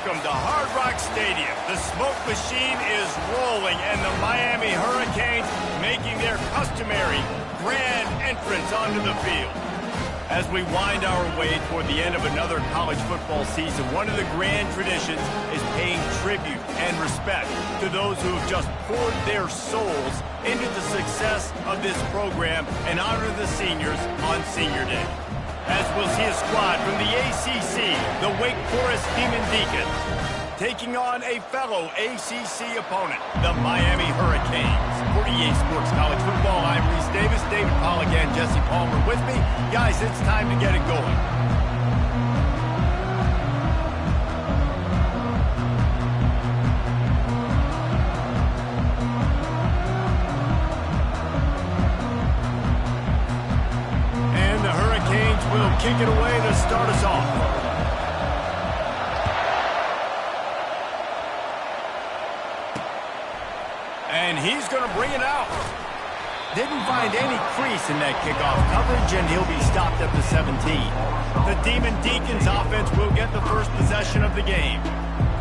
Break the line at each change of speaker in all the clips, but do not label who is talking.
Welcome to Hard Rock Stadium. The smoke machine is rolling, and the Miami Hurricanes making their customary grand entrance onto the field. As we wind our way toward the end of another college football season, one of the grand traditions is paying tribute and respect to those who have just poured their souls into the success of this program and honor the seniors on Senior Day. As we'll see a squad from the ACC, the Wake Forest Demon Deacons, taking on a fellow ACC opponent, the Miami Hurricanes. For EA Sports College Football, I'm Reese Davis, David Pollack, and Jesse Palmer with me. Guys, it's time to get it going. Will kick it away to start us off. And he's going to bring it out. Didn't find any crease in that kickoff coverage, and he'll be stopped at the 17. The Demon Deacons offense will get the first possession of the game.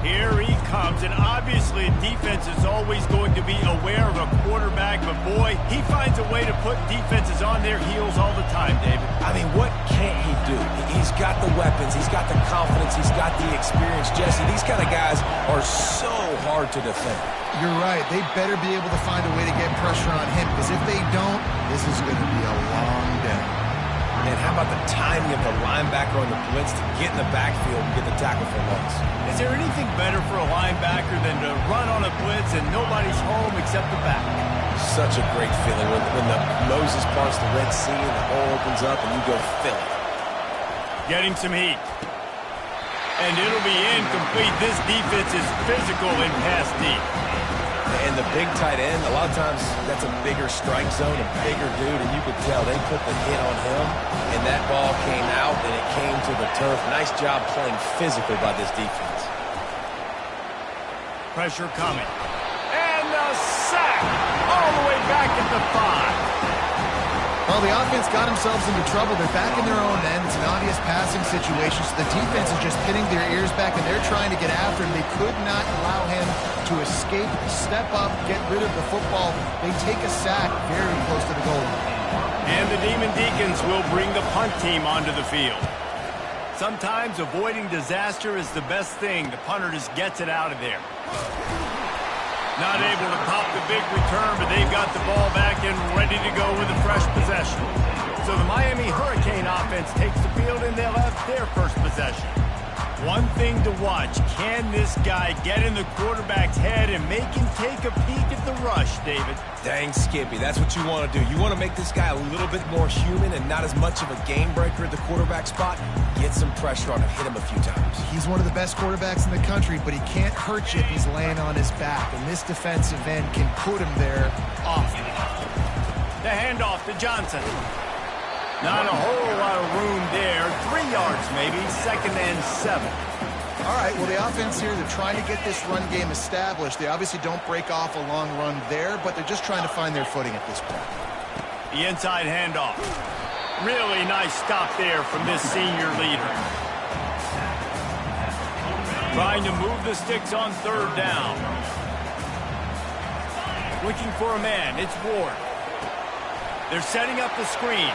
Here he comes, and obviously defense is always going to be aware of a quarterback, but boy, he finds a way to put defenses on their heels all the time, David.
I mean, what can't he do? He's got the weapons, he's got the confidence, he's got the experience. Jesse, these kind of guys are so hard to defend.
You're right. They better be able to find a way to get pressure on him, because if they don't, this is going to be a long day.
And how about the timing of the linebacker on the blitz to get in the backfield and get the tackle for loss?
Is there anything better for a linebacker than to run on a blitz and nobody's home except the back?
Such a great feeling when the Moses parts the Red Sea and the hole opens up and you go fill it.
Getting some heat. And it'll be incomplete. This defense is physical in pass deep.
And the big tight end, a lot of times that's a bigger strike zone, a bigger dude, and you could tell they put the hit on him, and that ball came out, and it came to the turf. Nice job playing physical by this defense.
Pressure coming. And the sack all the way back at the 5.
Well, the offense got themselves into trouble. They're back in their own end. It's an obvious passing situation, so the defense is just pinning their ears back, and they're trying to get after him. They could not allow him to escape, step up, get rid of the football. They take a sack very close to the goal line.
And the Demon Deacons will bring the punt team onto the field. Sometimes avoiding disaster is the best thing. The punter just gets it out of there. Not able to pop the big return, but they've got the ball back and ready to go with a fresh possession. So the Miami Hurricane offense takes the field, and they'll have their first possession. One thing to watch, can this guy get in the quarterback's head and make him take a peek at the rush, David?
Dang, Skippy, that's what you want to do. You want to make this guy a little bit more human and not as much of a game breaker at the quarterback spot. Get some pressure on him, hit him a few times.
He's one of the best quarterbacks in the country, but he can't hurt you if he's laying on his back, and this defensive end can put him there often.
The handoff to Johnson. Not a whole lot of room there. 3 yards maybe, 2nd and 7.
All right, well, the offense here, they're trying to get this run game established. They obviously don't break off a long run there, but they're just trying to find their footing at this point.
The inside handoff. Really nice stop there from this senior leader. Trying to move the sticks on 3rd down. Looking for a man. It's Ward. They're setting up the screen.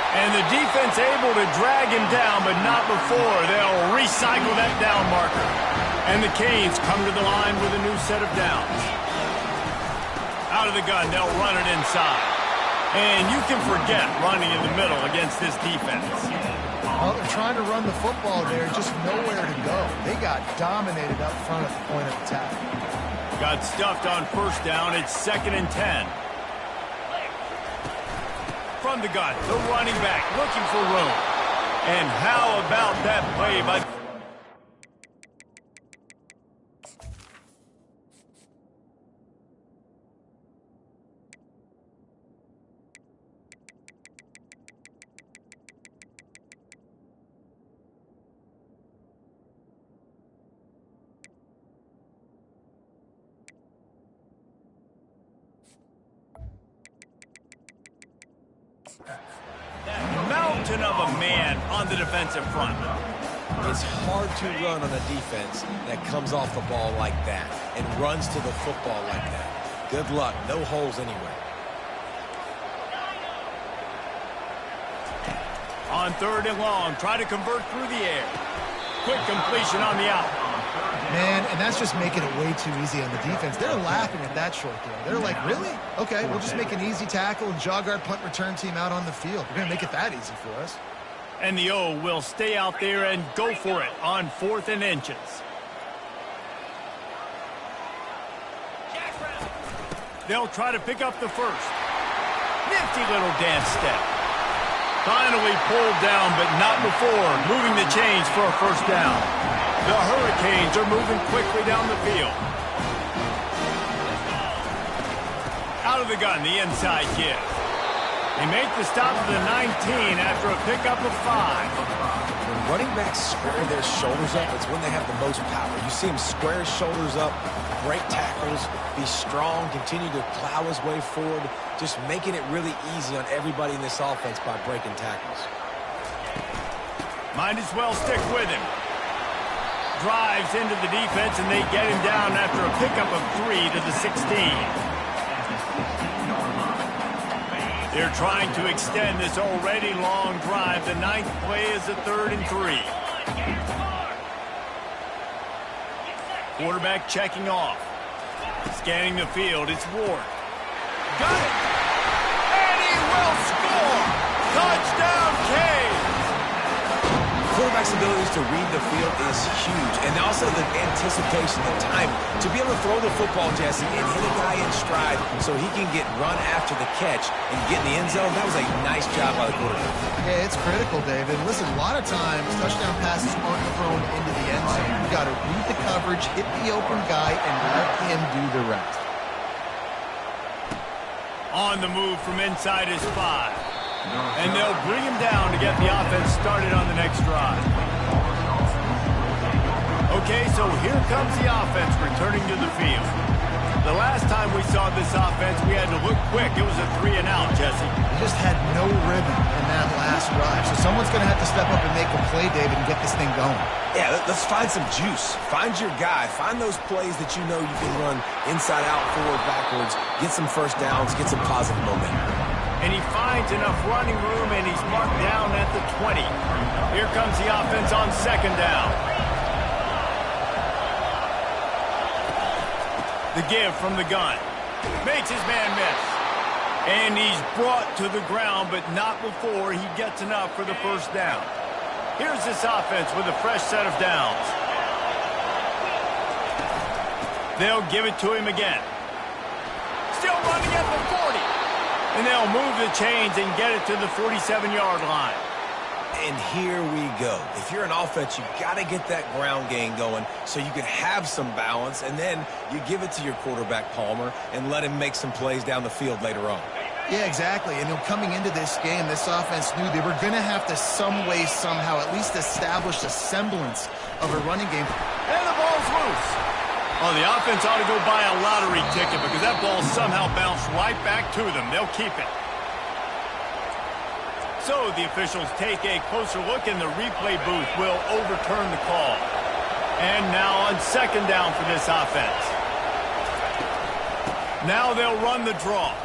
And the defense able to drag him down, but not before. They'll recycle that down marker. And the Canes come to the line with a new set of downs. Out of the gun, they'll run it inside. And you can forget running in the middle against this defense.
Well, they're trying to run the football there, just nowhere to go. They got dominated up front at the point of attack.
Got stuffed on 1st down. It's 2nd and 10. From the gun, the running back looking for room. And how about that play by... That mountain of a man on the defensive front.
It's hard to run on a defense that comes off the ball like that and runs to the football like that. Good luck. No holes anywhere.
On 3rd and long, try to convert through the air. Quick completion on the out.
Man, and that's just making it way too easy on the defense. They're laughing at that short throw. They're like, really? Okay, we'll just make an easy tackle and jog our punt return team out on the field. We're going to make it that easy for us.
And the O will stay out there and go for it on 4th and inches. They'll try to pick up the first. Nifty little dance step. Finally pulled down, but not before moving the chains for a first down. The Hurricanes are moving quickly down the field. Out of the gun, the inside give. They make the stop to the 19 after a pickup of 5.
When running backs square their shoulders up, it's when they have the most power. You see him square his shoulders up, break tackles, be strong, continue to plow his way forward, just making it really easy on everybody in this offense by breaking tackles.
Might as well stick with him. Drives into the defense, and they get him down after a pickup of 3 to the 16. They're trying to extend this already long drive. The 9th play is a 3rd and 3. Quarterback checking off. Scanning the field, it's Ward. Got it! And he will score! Touchdown, Canes!
Quarterback's abilities to read the field is huge, and also the anticipation, the time to be able to throw the football, Jesse, and hit a guy in stride so he can get run after the catch and get in the end zone. That was a nice job by the quarterback.
Yeah, it's critical, David. Listen, a lot of times touchdown passes aren't thrown into the end zone. You got to read the coverage, hit the open guy, and let him do the rest.
On the move from inside his 5. And they'll bring him down to get the offense started on the next drive. Okay, so here comes the offense returning to the field. The last time we saw this offense, we had to look quick. It was a 3 and out, Jesse.
We just had no rhythm in that last drive. So someone's going to have to step up and make a play, David, and get this thing going.
Yeah, let's find some juice. Find your guy. Find those plays that you know you can run inside out, forward, backwards. Get some first downs. Get some positive momentum.
And he finds enough running room, and he's marked down at the 20. Here comes the offense on 2nd down. The give from the gun. Makes his man miss. And he's brought to the ground, but not before he gets enough for the first down. Here's this offense with a fresh set of downs. They'll give it to him again. Still running at the 40. And they'll move the chains and get it to the 47-yard line.
And here we go. If you're an offense, you've got to get that ground game going so you can have some balance, and then you give it to your quarterback, Palmer, and let him make some plays down the field later on.
Yeah, exactly. And coming into this game, this offense knew they were going to have to some way, somehow, at least establish a semblance of a running game.
And the ball's loose. Oh, the offense ought to go buy a lottery ticket because that ball somehow bounced right back to them. They'll keep it. So the officials take a closer look, and the replay booth will overturn the call. And now on 2nd down for this offense. Now they'll run the draw.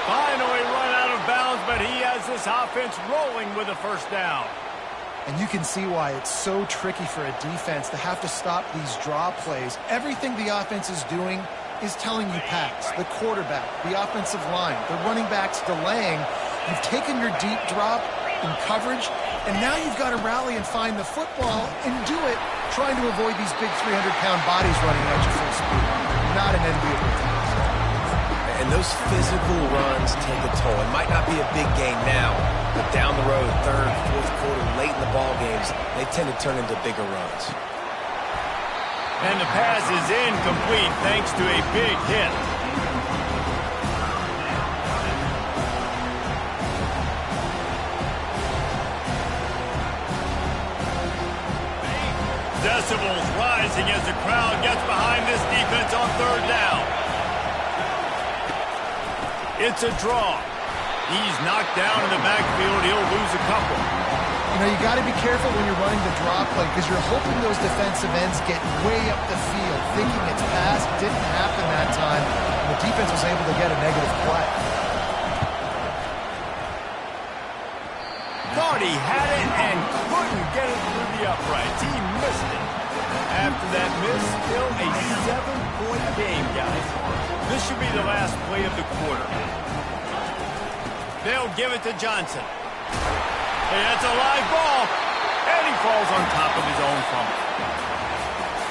Finally run out of bounds, but he has this offense rolling with a first down.
And you can see why it's so tricky for a defense to have to stop these draw plays. Everything the offense is doing is telling you pass. The quarterback, the offensive line, the running backs delaying. You've taken your deep drop in coverage, and now you've got to rally and find the football and do it, trying to avoid these big 300-pound bodies running at you full speed. Not an enviable task.
And those physical runs take a toll. It might not be a big game now, but down the road, 3rd, 4th quarter, late in the ball games, they tend to turn into bigger runs.
And the pass is incomplete thanks to a big hit. Decibels rising as the crowd gets behind this defense on 3rd down. It's a draw. He's knocked down in the backfield. He'll lose a couple.
You know, you got to be careful when you're running the draw play because you're hoping those defensive ends get way up the field, thinking it's pass. Didn't happen that time. And the defense was able to get a negative play.
Thought he had it and couldn't get it through the uprights. He missed it. After that miss, still a 7-point game, guys. This should be the last play of the quarter. They'll give it to Johnson. Hey, that's a live ball. And he falls on top of his own fumble.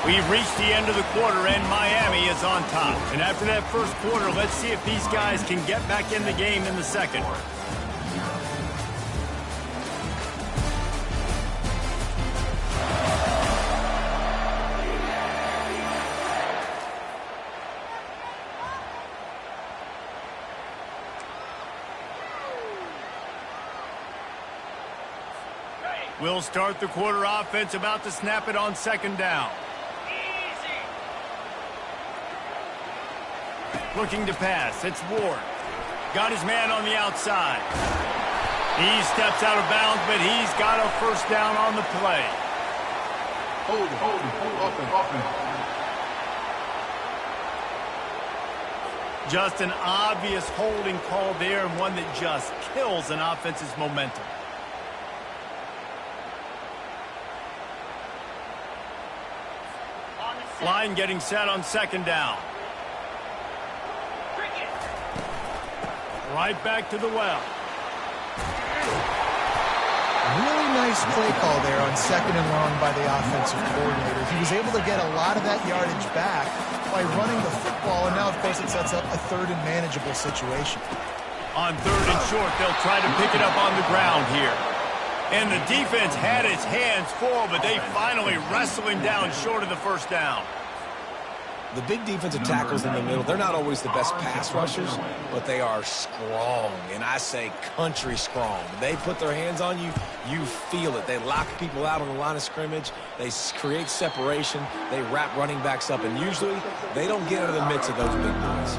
We've reached the end of the quarter, and Miami is on top. And after that first quarter, let's see if these guys can get back in the game in the second. We'll start the quarter offense, about to snap it on second down. Easy. Looking to pass. It's Ward. Got his man on the outside. He steps out of bounds, but he's got a first down on the play.
Hold it.
Just an obvious holding call there, and one that just kills an offense's momentum. Line getting set on second down. Right back to the well.
Really nice play call there on second and long by the offensive coordinator. He was able to get a lot of that yardage back by running the football, and now, of course, it sets up a third and manageable situation.
On third and short, they'll try to pick it up on the ground here. And the defense had its hands full, but they finally wrestled him down short of the first down.
The big defensive tackles in the middle, they're not always the best pass rushers, but they are strong, and I say country strong. They put their hands on you, you feel it. They lock people out on the line of scrimmage. They create separation. They wrap running backs up, and usually they don't get out of the midst of those big boys.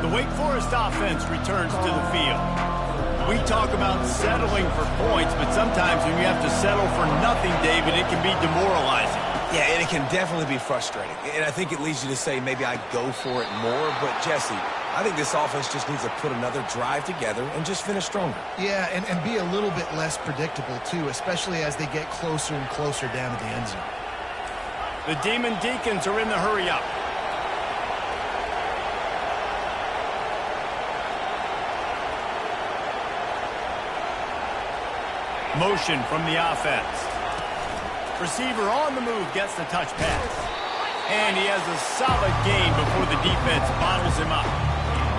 The Wake Forest offense returns to the field. We talk about settling for points, but sometimes when you have to settle for nothing, David, it can be demoralizing.
Yeah, and it can definitely be frustrating. And I think it leads you to say maybe I go for it more. But, Jesse, I think this offense just needs to put another drive together and just finish stronger.
Yeah, and be a little bit less predictable, too, especially as they get closer and closer down to the end zone.
The Demon Deacons are in the hurry-up. Motion from the offense. Receiver on the move gets the touch pass. And he has a solid gain before the defense bottles him up.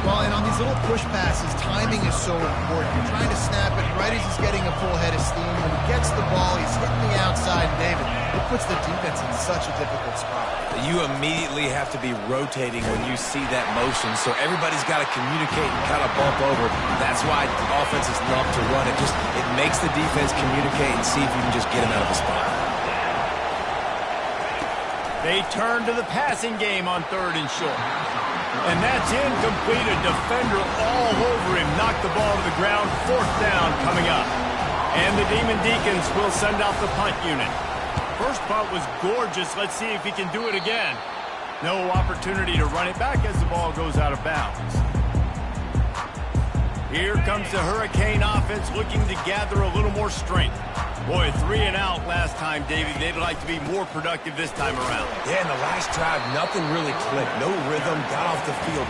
Well, and on these little push passes, timing is so important. You're trying to snap it right as he's getting a full head of steam. When he gets the ball, he's hitting the outside, David. It puts the defense in such a difficult spot.
You immediately have to be rotating when you see that motion, so everybody's got to communicate and kind of bump over. That's why offenses love to run it. It makes the defense communicate and see if you can just get him out of a spot.
They turn to the passing game on third and short. And that's incomplete. A defender all over him. Knocked the ball to the ground. Fourth down coming up. And the Demon Deacons will send out the punt unit. First punt was gorgeous. Let's see if he can do it again. No opportunity to run it back as the ball goes out of bounds. Here comes the Hurricane offense looking to gather a little more strength. Boy, 3 and out last time, David. They'd like to be more productive this time around.
Yeah, in the last drive, nothing really clicked. No rhythm. Got off the field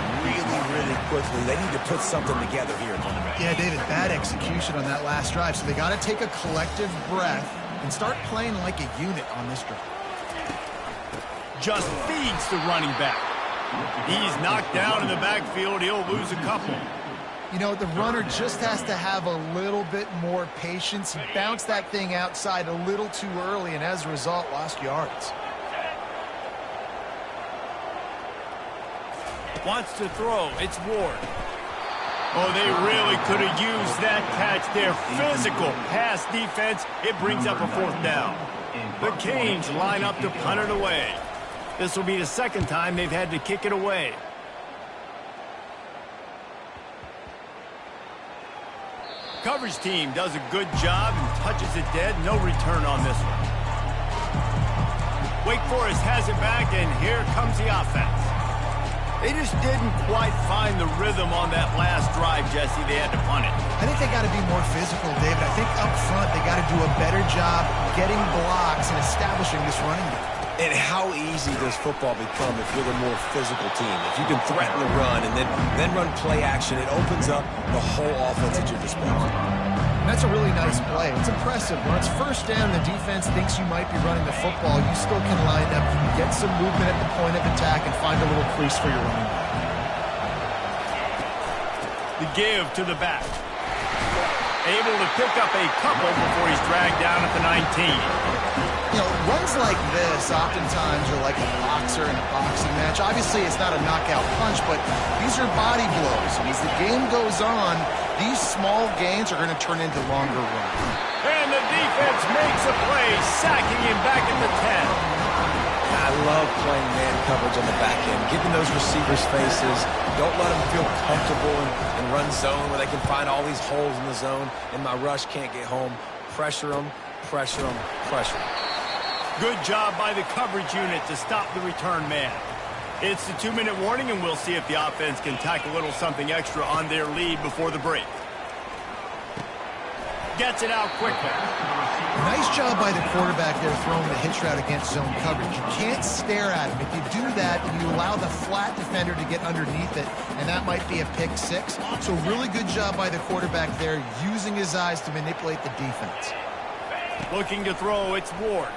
really quickly. They need to put something together here.
Yeah, David, bad execution on that last drive. So they got to take a collective breath and start playing like a unit on this drive.
Just feeds the running back. He's knocked down in the backfield. He'll lose a couple.
You know, the runner just has to have a little bit more patience. He bounced that thing outside a little too early, and as a result, lost yards.
Wants to throw. It's Ward. Oh, they really could have used that catch there. Physical pass defense. It brings up a fourth down. The Canes line up to punt it away. This will be the second time they've had to kick it away. Coverage team does a good job and touches it dead. No return on this one. Wake Forest has it back, and here comes the offense. They just didn't quite find the rhythm on that last drive, Jesse. They had to punt it.
I think they got to be more physical, David. I think up front they got to do a better job getting blocks and establishing this running game.
And how easy does football become if you're the more physical team? If you can threaten the run and then run play action, it opens up the whole offense at your disposal.
And that's a really nice play. It's impressive. When it's first down, the defense thinks you might be running the football. You still can line up, get some movement at the point of attack, and find a little crease for your running back.
The give to the back. Able to pick up a couple before he's dragged down at the 19.
You know, runs like this oftentimes are like a boxer in a boxing match. Obviously, it's not a knockout punch, but these are body blows. And as the game goes on, these small gains are going to turn into longer runs.
And the defense makes a play, sacking him back at the 10.
I love playing man coverage on the back end, giving those receivers faces. Don't let them feel comfortable and run zone where they can find all these holes in the zone and my rush can't get home. Pressure them, pressure them, pressure them.
Good job by the coverage unit to stop the return man. It's the 2-minute warning, and we'll see if the offense can tack a little something extra on their lead before the break. Gets it out quickly.
Nice job by the quarterback there throwing the hitch route against zone coverage. You can't stare at him. If you do that, you allow the flat defender to get underneath it, and that might be a pick six. So really good job by the quarterback there, using his eyes to manipulate the defense.
Looking to throw, it's Ward.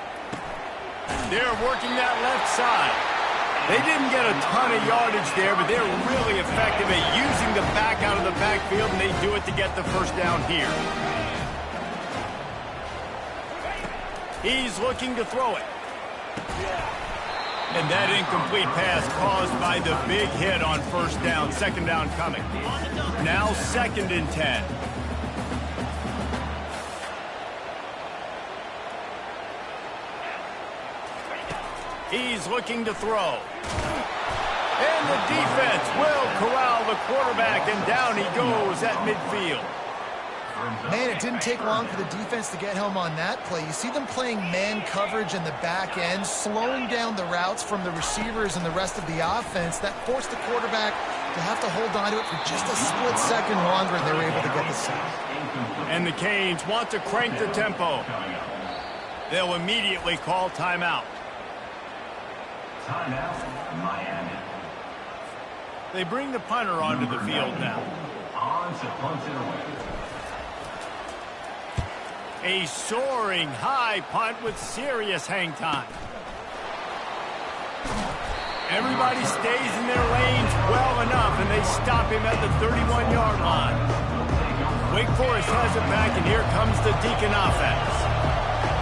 They're working that left side. They didn't get a ton of yardage there, but they're really effective at using the back out of the backfield, and they do it to get the first down here. He's looking to throw it. And that incomplete pass caused by the big hit on first down. Second down coming. Now 2nd and 10. He's looking to throw. And the defense will corral the quarterback, and down he goes at midfield.
Man, it didn't take long for the defense to get home on that play. You see them playing man coverage in the back end, slowing down the routes from the receivers and the rest of the offense. That forced the quarterback to have to hold on to it for just a split second longer, and they were able to get the sack.
And the Canes want to crank the tempo. They'll immediately call timeout.
Timeout, Miami.
They bring the punter onto the field now.
On to punt it away.
A soaring high punt with serious hang time. Everybody stays in their lanes well enough, and they stop him at the 31-yard line. Wake Forest has it back, and here comes the Deacon offense.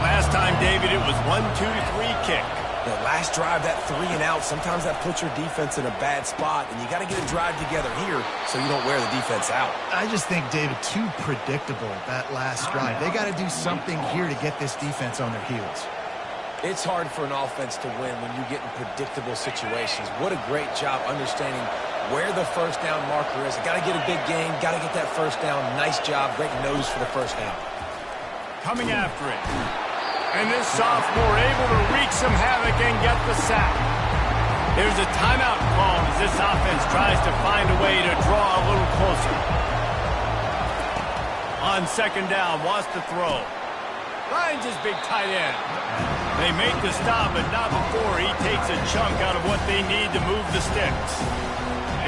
Last time, David, it was 1-2-3 kick.
The last drive, that 3 and out, sometimes that puts your defense in a bad spot, and you got to get a drive together here so you don't wear the defense out.
I just think, David, too predictable, that last drive. They got to do something here to get this defense on their heels.
It's hard for an offense to win when you get in predictable situations. What a great job understanding where the first down marker is. Got to get a big gain, got to get that first down. Nice job, great nose for the first down.
Coming after it. And this sophomore able to wreak some havoc and get the sack. There's a timeout called as this offense tries to find a way to draw a little closer. On 2nd down, wants to throw. Finds his big tight end. They make the stop, but not before he takes a chunk out of what they need to move the sticks.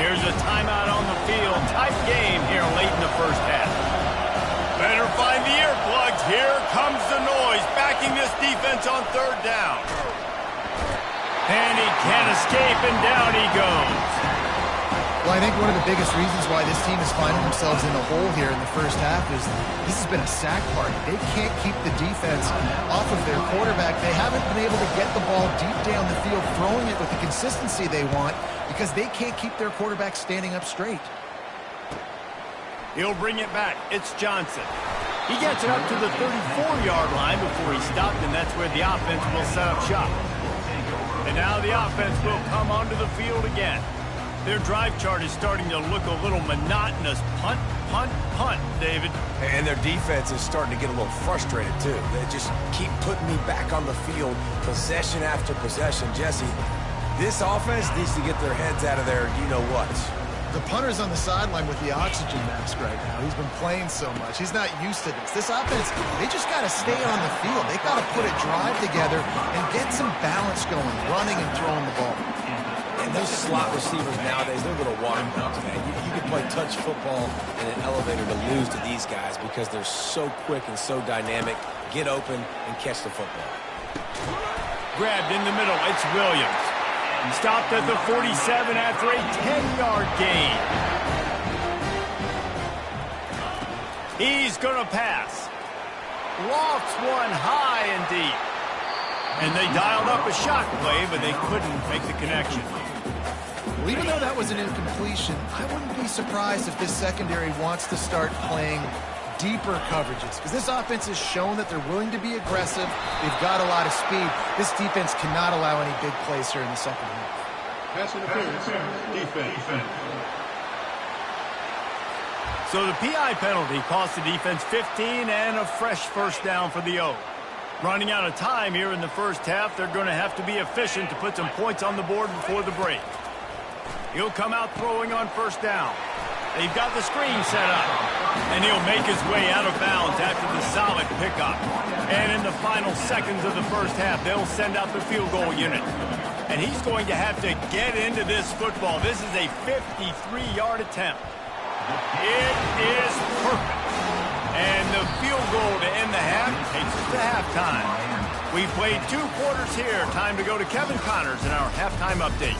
Here's a timeout on the field. Tight game here late in the first half. Better find the earplugs. Here comes the noise, backing this defense on 3rd down. And he can't escape, and down he goes.
Well, I think one of the biggest reasons why this team is finding themselves in the hole here in the first half is this has been a sack party. They can't keep the defense off of their quarterback. They haven't been able to get the ball deep down the field, throwing it with the consistency they want because they can't keep their quarterback standing up straight.
He'll bring it back. It's Johnson. He gets it up to the 34-yard line before he stopped, and that's where the offense will set up shop. And now the offense will come onto the field again. Their drive chart is starting to look a little monotonous. Punt, punt, punt, David.
And their defense is starting to get a little frustrated, too. They just keep putting me back on the field, possession after possession. Jesse, this offense needs to get their heads out of their you-know-what.
The punter's on the sideline with the oxygen mask right now. He's been playing so much. He's not used to this. This offense, they just got to stay on the field. They got to put a drive together and get some balance going, running and throwing the ball.
And those slot receivers nowadays, they're little watermelons, man. You can play touch football in an elevator to lose to these guys because they're so quick and so dynamic. Get open and catch the football.
Grabbed in the middle. It's Williams. Stopped at the 47 after a 10-yard gain. He's going to pass. Lofts one high and deep. And they dialed up a shot play, but they couldn't make the connection.
Well, even though that was an incompletion, I wouldn't be surprised if this secondary wants to start playing deeper coverages, because this offense has shown that they're willing to be aggressive. They've got a lot of speed. This defense cannot allow any big plays here in the second half.
Pass interference. Defense.
So the PI penalty cost the defense 15 and a fresh first down for the O. Running out of time here in the first half, they're going to have to be efficient to put some points on the board before the break. He'll come out throwing on first down. They've got the screen set up. And he'll make his way out of bounds after the solid pickup. And in the final seconds of the first half, they'll send out the field goal unit. And he's going to have to get into this football. This is a 53-yard attempt. It is perfect. And the field goal to end the half takes us to halftime. We played 2 quarters here. Time to go to Kevin Connors in our halftime update.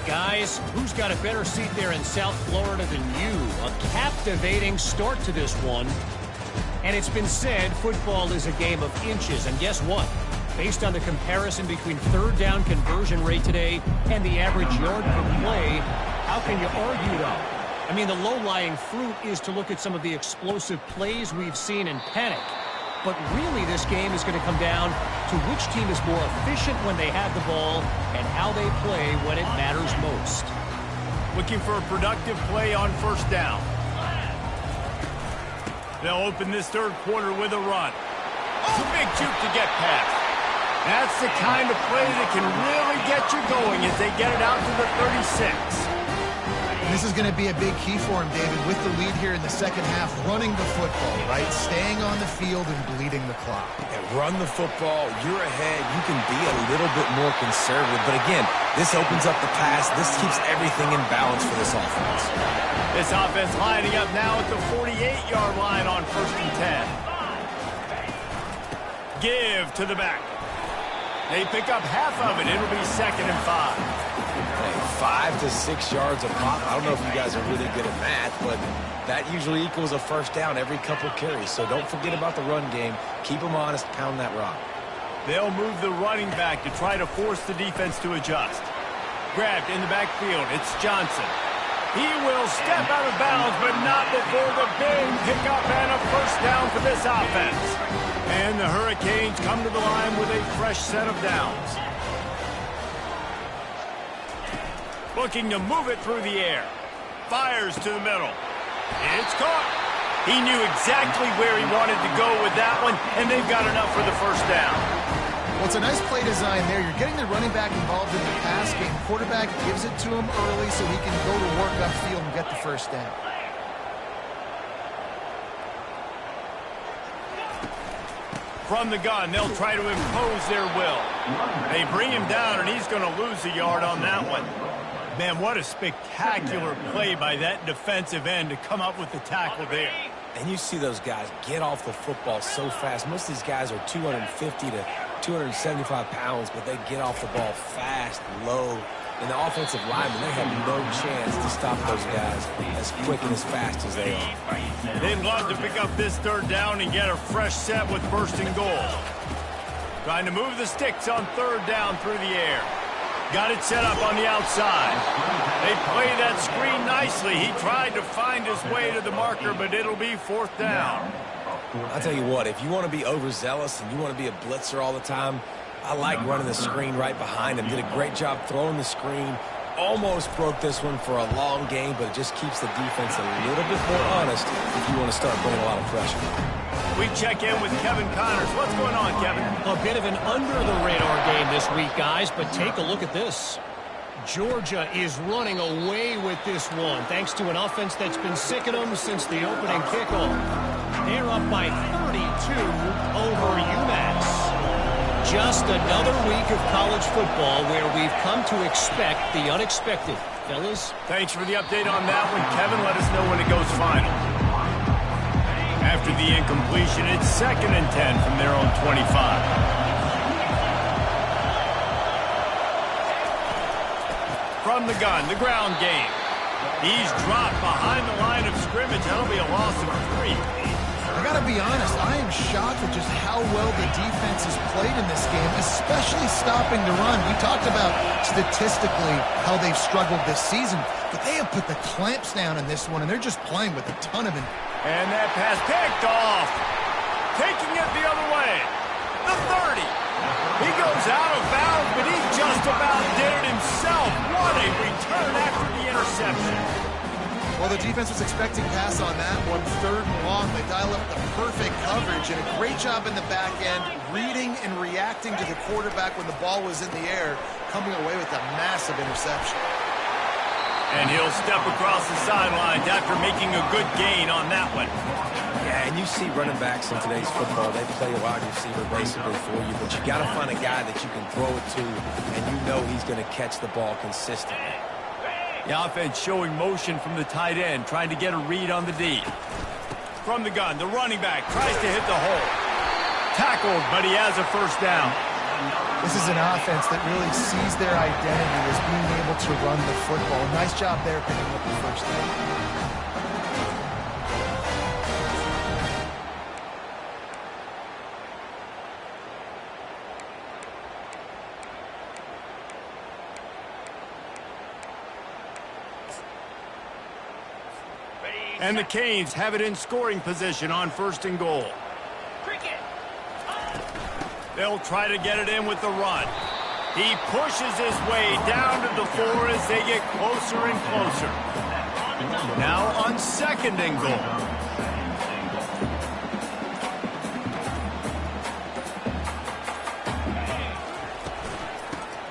Guys, who's got a better seat there in South Florida than you? A captivating start to this one. And it's been said football is a game of inches. And guess what? Based on the comparison between third down conversion rate today and the average yard per play, how can you argue though? I mean, the low-lying fruit is to look at some of the explosive plays we've seen in panic. But really, this game is going to come down to which team is more efficient when they have the ball and how they play when it matters most.
Looking for a productive play on first down. They'll open this third quarter with a run. Oh, big juke to get past. That's the kind of play that can really get you going as they get it out to the 36.
This is going to be a big key for him, David, with the lead here in the second half, running the football, right? Staying on the field and bleeding the clock.
And run the football, you're ahead, you can be a little bit more conservative. But again, this opens up the pass. This keeps everything in balance for this offense.
This offense lining up now at the 48-yard line on 1st and 10. Give to the back. They pick up half of it. It'll be 2nd and 5.
5 to 6 yards a pop. I don't know if you guys are really good at math, but that usually equals a first down every couple carries. So don't forget about the run game. Keep them honest. Pound that rock.
They'll move the running back to try to force the defense to adjust. Grabbed in the backfield. It's Johnson. He will step out of bounds, but not before the big pickup and a first down for this offense. And the Hurricanes come to the line with a fresh set of downs. Looking to move it through the air. Fires to the middle. It's caught. He knew exactly where he wanted to go with that one, and they've got enough for the first down.
Well, it's a nice play design there. You're getting the running back involved in the pass game. Quarterback gives it to him early so he can go to work upfield and get the first down.
From the gun, they'll try to impose their will. They bring him down, and he's going to lose a yard on that one. Man, what a spectacular play by that defensive end to come up with the tackle there.
And you see those guys get off the football so fast. Most of these guys are 250 to 275 pounds, but they get off the ball fast, low. And the offensive linemen, they have no chance to stop those guys as quick and as fast as they are.
They'd love to pick up this third down and get a fresh set with 1st and goal. Trying to move the sticks on third down through the air. Got it set up on the outside. They play that screen nicely. He tried to find his way to the marker, but it'll be 4th down.
I'll tell you what, if you want to be overzealous and you want to be a blitzer all the time, I like running the screen right behind him. Did a great job throwing the screen, almost broke this one for a long game, but it just keeps the defense a little bit more honest if you want to start bringing a lot of pressure.
We check in with Kevin Connors. What's going on, Kevin?
A bit of an under-the-radar game this week, guys, but take a look at this. Georgia is running away with this one, thanks to an offense that's been sicking them since the opening kickoff. They're up by 32 over UMass. Just another week of college football where we've come to expect the unexpected. Fellas?
Thanks for the update on that one, Kevin. Let us know when it goes final. After the incompletion, it's 2nd and 10 from their own 25. From the gun, the ground game. He's dropped behind the line of scrimmage. That'll be a loss of 3.
I got to be honest, I am shocked at just how well the defense has played in this game, especially stopping the run. We talked about statistically how they've struggled this season, but they have put the clamps down in this one, and they're just playing with a ton of it.
And that pass picked off. Taking it the other way. The 30. He goes out of bounds, but he just about did it himself. What a return after the interception.
Well, the defense was expecting pass on that one. 3rd and long. They dial up the perfect coverage and a great job in the back end, reading and reacting to the quarterback when the ball was in the air, coming away with a massive interception.
And he'll step across the sidelines after making a good gain on that one.
Yeah, and you see running backs in today's football, they play a wide receiver basically for you, but you got to find a guy that you can throw it to, and you know he's going to catch the ball consistently.
The offense showing motion from the tight end, trying to get a read on the D. From the gun, the running back tries to hit the hole. Tackled, but he has a first down.
This is an offense that really sees their identity as being able to run the football. Nice job there picking up the first down.
And the Canes have it in scoring position on 1st and goal. They'll try to get it in with the run. He pushes his way down to the 4 as they get closer and closer. Now on 2nd and goal.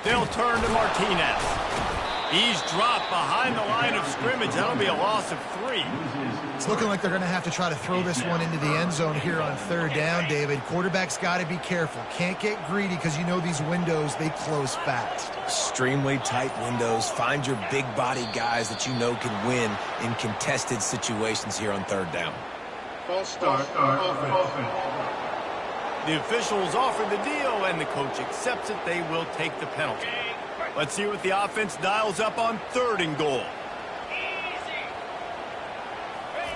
They'll turn to Martinez. He's dropped behind the line of scrimmage. That'll be a loss of 3.
It's looking like they're going to have to try to throw this one into the end zone here on 3rd down, David. Quarterback's got to be careful. Can't get greedy because you know these windows, they close fast.
Extremely tight windows. Find your big body guys that you know can win in contested situations here on 3rd down.
False start. Offense.
The officials offer the deal, and the coach accepts it. They will take the penalty. Let's see what the offense dials up on 3rd and goal.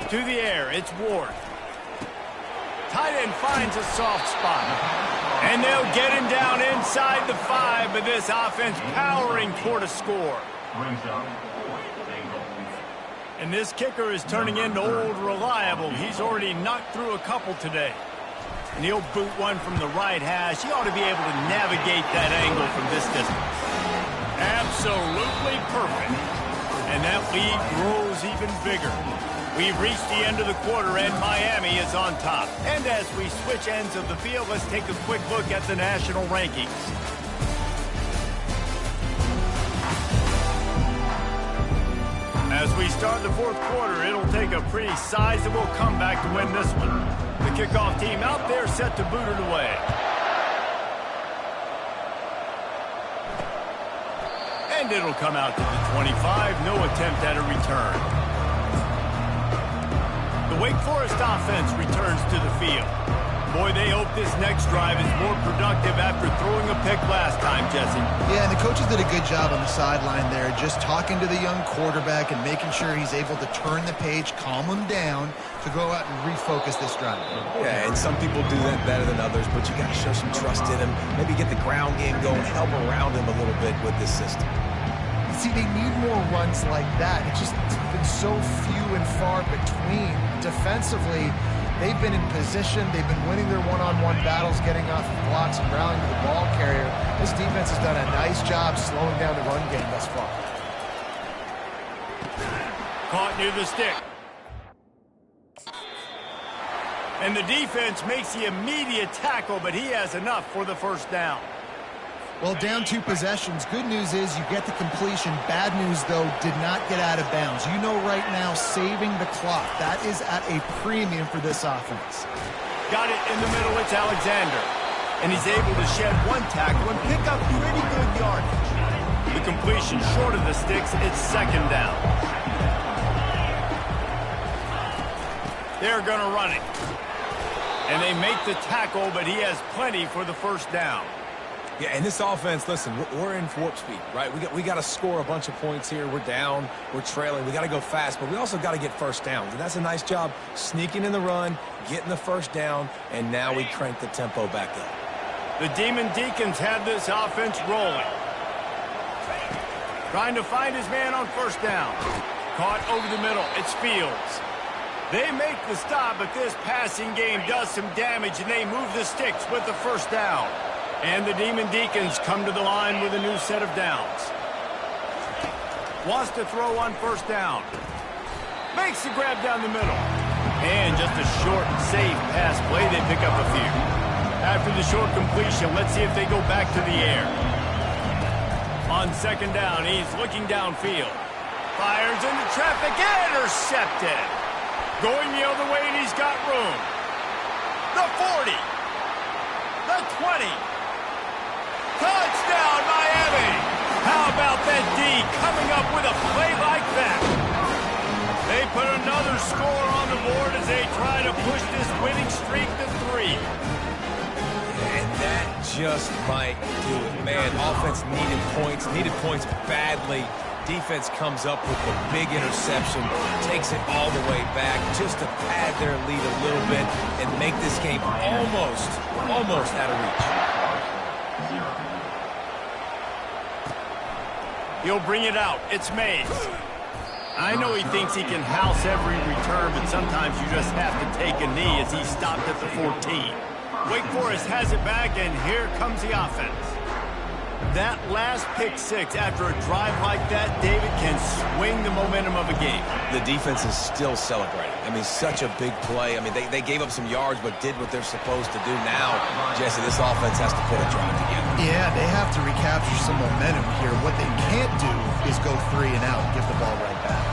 To the air, it's Ward. Tight end finds a soft spot. And they'll get him down inside the 5, but this offense powering toward a score. And this kicker is turning into old reliable. He's already knocked through a couple today. And he'll boot one from the right hash. He ought to be able to navigate that angle from this distance. Absolutely perfect. And that lead grows even bigger. We've reached the end of the quarter, and Miami is on top. And as we switch ends of the field, let's take a quick look at the national rankings. As we start the 4th quarter, it'll take a pretty sizable comeback to win this one. The kickoff team out there set to boot it away. And it'll come out to the 25. No attempt at a return. The Wake Forest offense returns to the field. Boy, they hope this next drive is more productive after throwing a pick last time, Jesse.
Yeah, and the coaches did a good job on the sideline there, just talking to the young quarterback and making sure he's able to turn the page, calm him down to go out and refocus this drive.
Yeah, and some people do that better than others, but you got to show some trust in him. Maybe get the ground game going, help around him a little bit with this system.
See, they need more runs like that. It's been so few and far between. Defensively, they've been in position. They've been winning their one-on-one battles, getting off blocks and rallying to the ball carrier. This defense has done a nice job slowing down the run game thus far.
Caught near the stick. And the defense makes the immediate tackle, but he has enough for the first down.
Well, down 2 possessions. Good news is you get the completion. Bad news, though, did not get out of bounds. You know right now, saving the clock. That is at a premium for this offense.
Got it in the middle. It's Alexander. And he's able to shed 1 tackle and pick up pretty good yardage. The completion short of the sticks. It's second down. They're going to run it. And they make the tackle, but he has plenty for the first down.
Yeah, and this offense, listen, we're in warp speed, right? We got to score a bunch of points here. We're down. We're trailing. We got to go fast, but we also got to get first downs. And that's a nice job sneaking in the run, getting the first down, and now we crank the tempo back up.
The Demon Deacons have this offense rolling. Trying to find his man on first down. Caught over the middle. It's Fields. They make the stop, but this passing game does some damage, and they move the sticks with the first down. And the Demon Deacons come to the line with a new set of downs. Wants to throw on first down. Makes the grab down the middle. And just a short, safe pass play. They pick up a few. After the short completion, let's see if they go back to the air. On second down, he's looking downfield. Fires into traffic. Intercepted. Going the other way, and he's got room. The 40. The 20. Touchdown, Miami! How about that D coming up with a play like that? They put another score on the board as they try to push this winning streak to 3.
And that just might do it, man. Offense needed points badly. Defense comes up with the big interception, takes it all the way back just to pad their lead a little bit and make this game almost out of reach.
He'll bring it out. It's Mays. I know he thinks he can house every return, but sometimes you just have to take a knee as he stopped at the 14. Wake Forest has it back, and here comes the offense. That last pick 6 after a drive like that, David, can swing the momentum of a game.
The defense is still celebrating. I mean, such a big play. I mean, they gave up some yards but did what they're supposed to do. Now, Jesse, this offense has to put a drive together.
Yeah, they have to recapture some momentum here. What they can't do is go 3 and out and give the ball right back.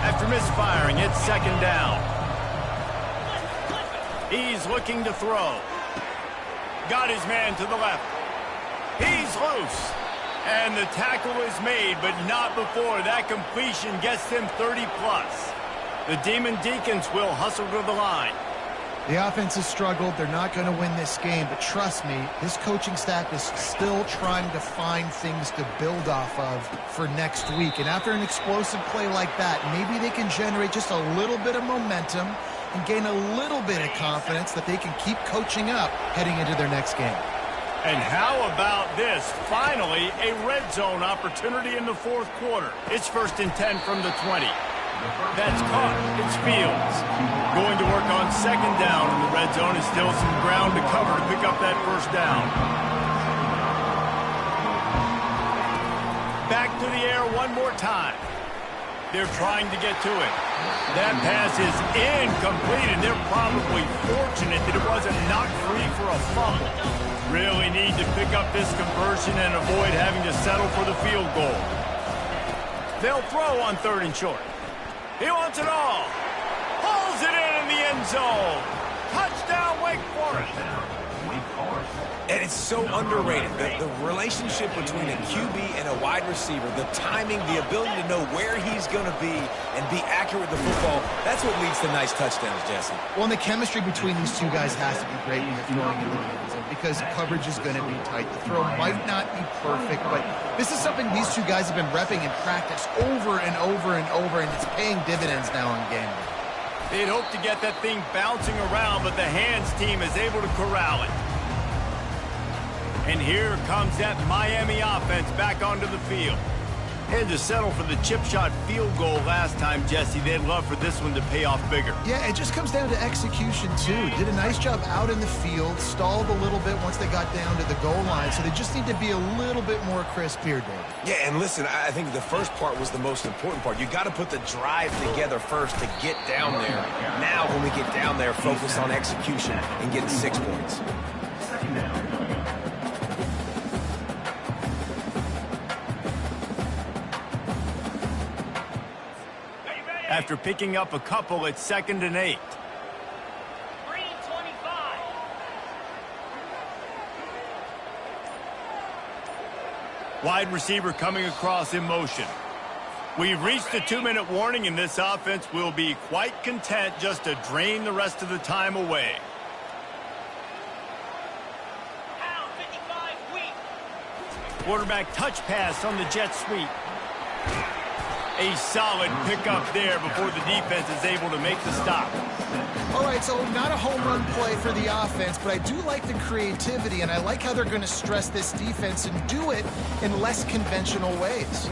After misfiring, it's second down. He's looking to throw. Got his man to the left. He's loose. And the tackle is made, but not before that completion gets them 30-plus. The Demon Deacons will hustle to the line.
The offense has struggled. They're not going to win this game, but trust me, this coaching staff is still trying to find things to build off of for next week. And after an explosive play like that, maybe they can generate just a little bit of momentum and gain a little bit of confidence that they can keep coaching up heading into their next game.
And how about this? Finally, a red zone opportunity in the fourth quarter. It's 1st and 10 from the 20. That's caught. It's Fields. Going to work on second down in the red zone. And still some ground to cover to pick up that first down. Back to the air one more time. They're trying to get to it. That pass is incomplete, and they're probably fortunate that it wasn't knocked free for a fumble. Really need to pick up this conversion and avoid having to settle for the field goal. They'll throw on 3rd and short. He wants it all. Pulls it in the end zone. Touchdown, Wake Forest.
And it's so underrated. The relationship between a QB and a wide receiver, the timing, the ability to know where he's going to be and be accurate with the football, that's what leads to nice touchdowns, Jesse.
Well, and the chemistry between these two guys has to be great when you're throwing in the end zone because coverage is going to be tight. The throw might not be perfect, but this is something these two guys have been repping in practice over and over and over, and it's paying dividends now in game.
They'd hope to get that thing bouncing around, but the hands team is able to corral it. And here comes that Miami offense back onto the field. Had to settle for the chip shot field goal last time, Jesse. They'd love for this one to pay off bigger.
Yeah, it just comes down to execution, too. Did a nice job out in the field, stalled a little bit once they got down to the goal line, so they just need to be a little bit more crisp here, David.
Yeah, and listen, I think the first part was the most important part. You got to put the drive together first to get down there. Now, when we get down there, focus on execution and getting 6 points.
Second down.
After picking up a couple, it's 2nd and 8.
Green 25.
Wide receiver coming across in motion. We've reached the 2-minute warning, and this offense will be quite content just to drain the rest of the time away.
Pound 55 weak.
Quarterback touch pass on the jet sweep. A solid pickup there before the defense is able to make the stop.
All right, so not a home run play for the offense, but I do like the creativity, and I like how they're going to stress this defense and do it in less conventional ways.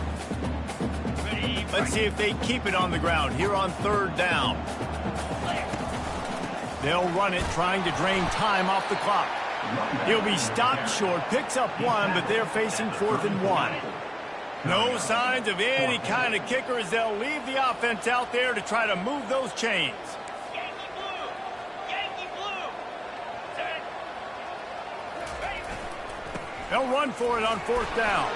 Let's see if they keep it on the ground here on 3rd down. They'll run it, trying to drain time off the clock. He'll be stopped short, picks up 1, but they're facing 4th and 1. No signs of any kind of kicker as they'll leave the offense out there to try to move those chains.
Yankee blue. Yankee blue. Set.
They'll run for it on 4th down.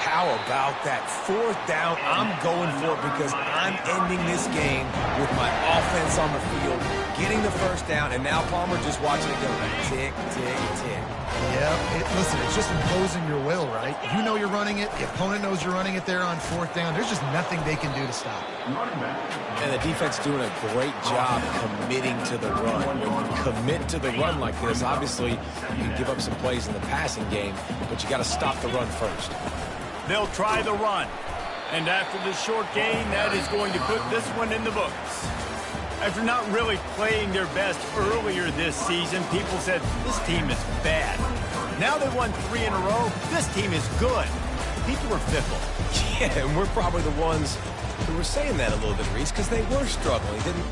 How about that 4th down? I'm going for it because I'm ending this game with my offense on the field, getting the 1st down, and now Palmer just watching it go tick, tick, tick.
Yeah, listen, it's just imposing your will, right? You know you're running it. The opponent knows you're running it there on 4th down. There's just nothing they can do to stop it.
Running back.
And the defense doing a great job committing to the run. When you commit to the run like this, obviously you can give up some plays in the passing game, but you got to stop the run first.
They'll try the run. And after the short gain, that is going to put this one in the books. After not really playing their best earlier this season, people said, this team is bad. Now they won 3 in a row. This team is good. People are fickle.
Yeah, and we're probably the ones who were saying that a little bit, Reese, because they were struggling, didn't